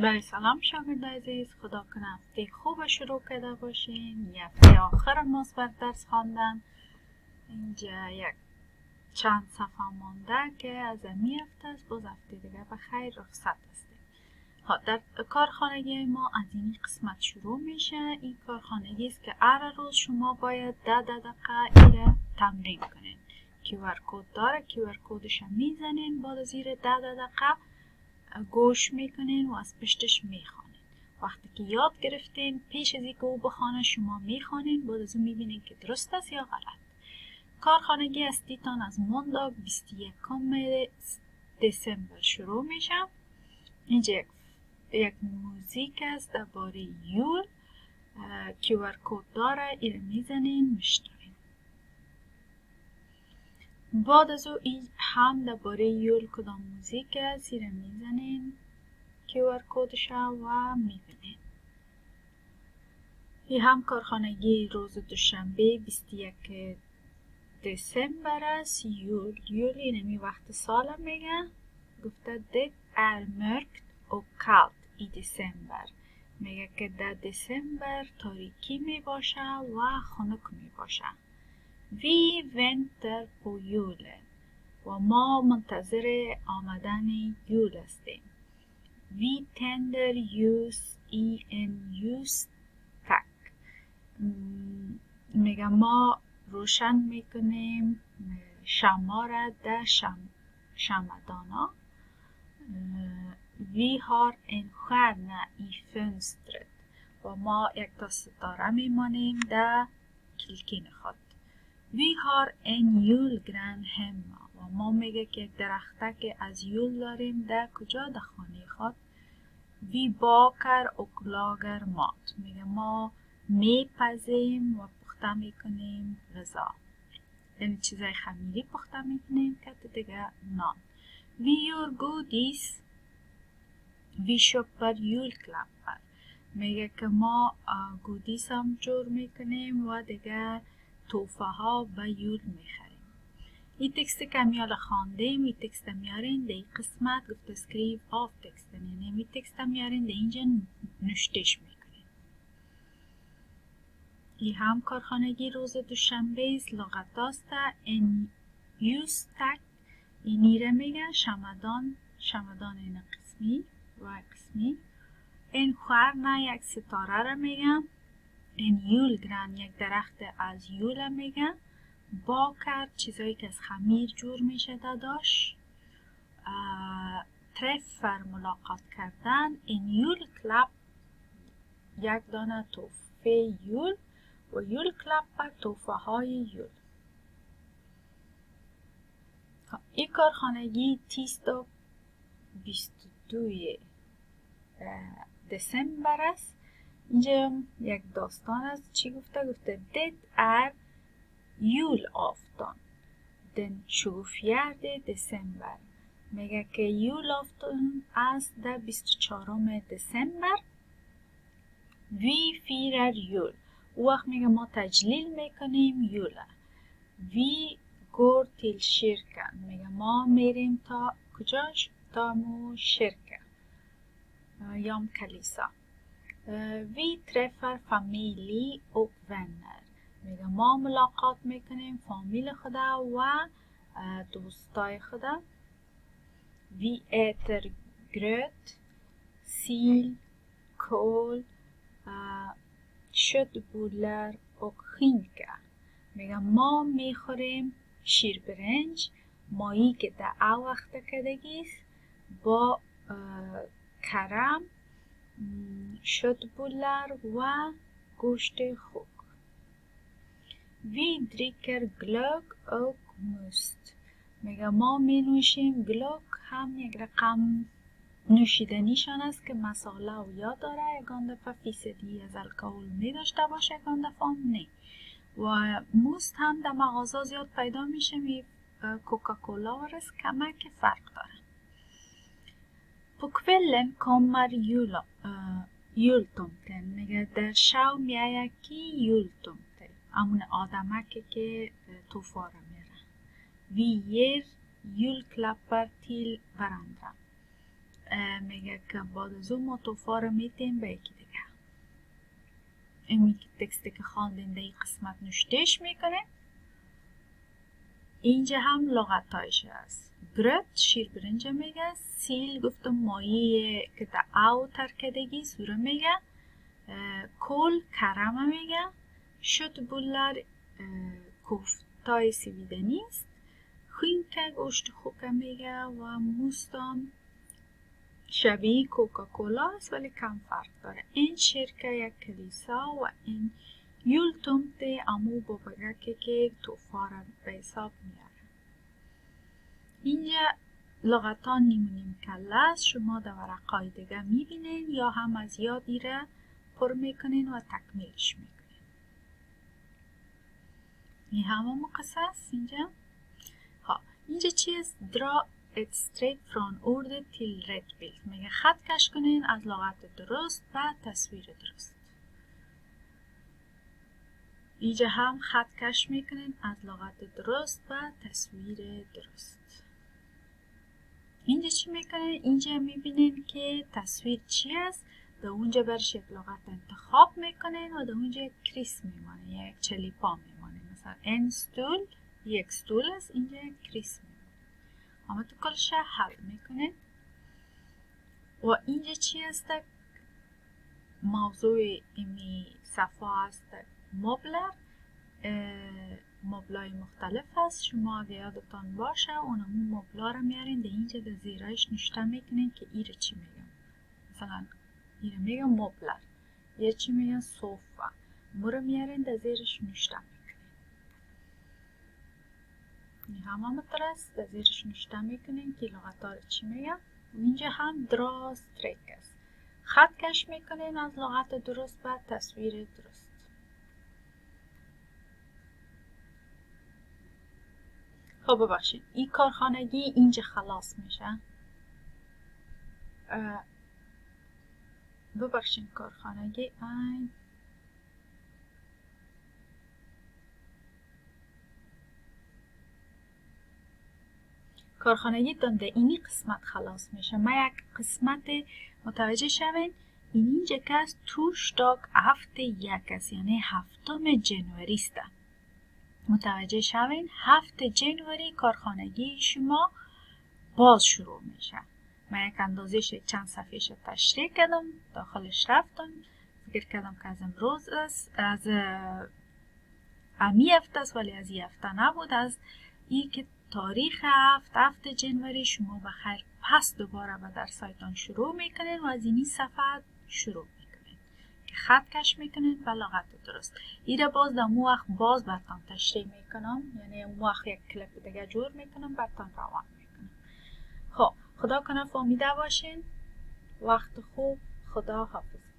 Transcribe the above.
بله سلام شاگرد عزیز، خدا کنه هفته خوب شروع کرده باشین. یه هفته آخر ماست بر درس خواندن. اینجا یک چند صفحه مانده که از این هفته است، باز هفته دیگه بخیر رخصت هستیم. در کارخانگی ما از این قسمت شروع میشه. این کارخانگی است که هر روز شما باید 10 دقیقه ایره تمرین کنین. QR کد داره، QR کدش میزنین، بعد از ایره 10 دقیقه گوش میکنین و از پشتش میخوانین. وقتی که یاد گرفتین، پیش از اینکه او بخوانه شما میخوانین، بعد از اون میبینین که درست است یا غلط. کارخانگی استیتان از مانداگ 21 دسامبر شروع میشه. اینجا یک موزیک است درباره یول. QR کد داره، ایره میزنین میشنوین. بعد از او این هم درباره یول کدام موزیک است، ایره میزنین QR کدش و میبینین. این هم کارخانگی روز دوشنبه 21 دسامبر است. یول اینمی وقت سال میگه. گفته det är mörkt och kallt i december. میگه که در دسامبر تاریکی میباشه و خنک میباشه. Vi väntar på julen و ما منتظر آمدن یول هستیم. Vi tänder ljus i en ljustack. میگه ما روشن میکنیم شمع را در شمعدانا. Vi har en stjärna i fönstret و ما یک تا ستاره میمانیم در کلکین خود. Vi har en julgran hemma و ما میگه که درختک از یول داریم در کجا؟ در خانه خود. Vi bakar och lagar mat. میگه ما میپزیم و پخته میکنیم غذا. یعنی چیزای خمیری پخته میکنیم که دیگه نان. Vi gör godis. Vi köper julklappar. میگه که ما گودیس هم جور میکنیم و دیگه توفه ها به یول میخریم. این تکست که میاله خواندیم، این تکست میارین در این قسمت گفته اسکریب آف تکست، یعنی این تکست میارین در اینجا نوشتش میکنیم. این هم کارخانگی روز دوشنبه است. لغت هاست این یوستک اینی را میگه شمعدان این قسمی و قسمی. این خورنه یک ستاره را میگه. این یولگران یک درخت از یول میگه. باکر چیزایی که از خمیر جور میشه داداش. ترفر ملاقات کردن. این یول کلاب یک دانه توفه یول و یول کلاب بر توفه های یول. این کارخانگی 22 دسامبر است. اینجا یک داستان است. چی گفته؟ گفته det är julafton den 24 دسامبر. میگه که julafton است در 24 دسامبر. Vi firar jul. وقت میگه ما تجلیل میکنیم یول. Vi går till kyrkan. میگه ما میریم تا کجاش؟ تا مو شرکه یا کلیسا. Vi träffar familj och vänner. میگه ما ملاقات میکنیم فامیل خدا و دوستای خدا. Vi äter gröt, sill, kål, köttbullar och skinka. میگه ما میخوریم شیر برنج، مایی که در او وقت کدگیست با کرم، köttbullar و گوشت خوک. Vi dricker glögg och must. میگه ما می نوشیم. گلوگ هم یک رقم نوشیدنیشان است که مساله و یا داره. یگان دفعه فیصدی از الکل می داشته باشه، یگان دفعه نه. و موست هم در مغازه زیاد پیدا میشه. می کوکاکولا و رس کمک فرق داره. På kvällen kommer jultomten. میگه در شب میایه کی؟ jultomten. همون آدمکی که توفاره میره. Vi ger julklappar till varandra. میگه که بعد از اون ما توفا رو میتیم به یکی دیگه. این تکستی که خواندین در این قسمت نوشتهش میکنه. اینجا هم لغتایش هست. گرت شیر برنج میگه. سیل گفتم مایه که در او ترکدگی سوره میگه. کل کرم میگه. شد بولر کوفتای سویدنی است. خینکه گوشت خوکه میگه و موستان شبیه کوکاکولا است ولی کم فرق داره. این شرکه یک کلیسا و این یول تومته امو بابگکه که توفا را به حساب میاره. اینجا لغتان نیم کله است. شما در ورقای دیگه میبینین یا هم از یادی را پر میکنین و تکمیلش میکنین. این همه قصه است اینجا. اینجا چی است؟ draw it straight from order till red bill. میگه خط کش کنین از لغت درست و تصویر درست. اینجا هم خط کش میکنین از لغت درست و تصویر درست. اینجا چی میکنین؟ اینجا میبینین که تصویر چی است. در اونجا برش یک لغت انتخاب میکنین و در اونجا یک کریس میمانه، یک چلیپا میمانه. مثلا این ستول یک ستول است، اینجا یک کریس میمانه. اما تو کلش حل میکنین. و اینجا چی است؟ موضوع ایمی صفحه است مبلر. مبلای مختلف هست. شما اگه یادتان باشه اونمون مبلا رو میارین در اینجا در زیرش نوشته میکنین که ایره چی میگم. مثلا ایره میگم مبلر، ایره چی میگن صوفا. مورو میارین در زیرش نوشته میکنین. این همه مطور است. در زیرش نوشته میکنین که لغت‌ها رو چی میگن. اینجا هم درا استریک است. خط کش میکنین از لغت درست و تصویر درست. خب ببخشید این کارخانگی اینجا خلاص میشه. ببخشید کارخانگی این کارخانگی دنده اینی قسمت خلاص میشه. ما یک قسمت متوجه شوین اینجا که از توش داگ هفته یک است، یعنی 7 جنوری است. متوجه شوین 7 جنوری کارخانگی شما باز شروع میشه. من یک اندازش چند صفحهش تشریح کردم، داخلش رفتم، فکر کردم که از امروز است، از امی هفته است ولی از این هفته نبود. از این که تاریخ 7 جنوری شما بخیر پس دوباره به در سایتان شروع میکنین و از اینی صفحه شروع میکنین که خط کش میکنین و لغت درست. ایره باز در مو وقت باز برتان تشریح میکنم، یعنی مو وقت یک کلیپ دیگه جور میکنم برتان روان میکنم. خب خدا کنه فهمیده باشین. وقت خوب. خدا حافظ.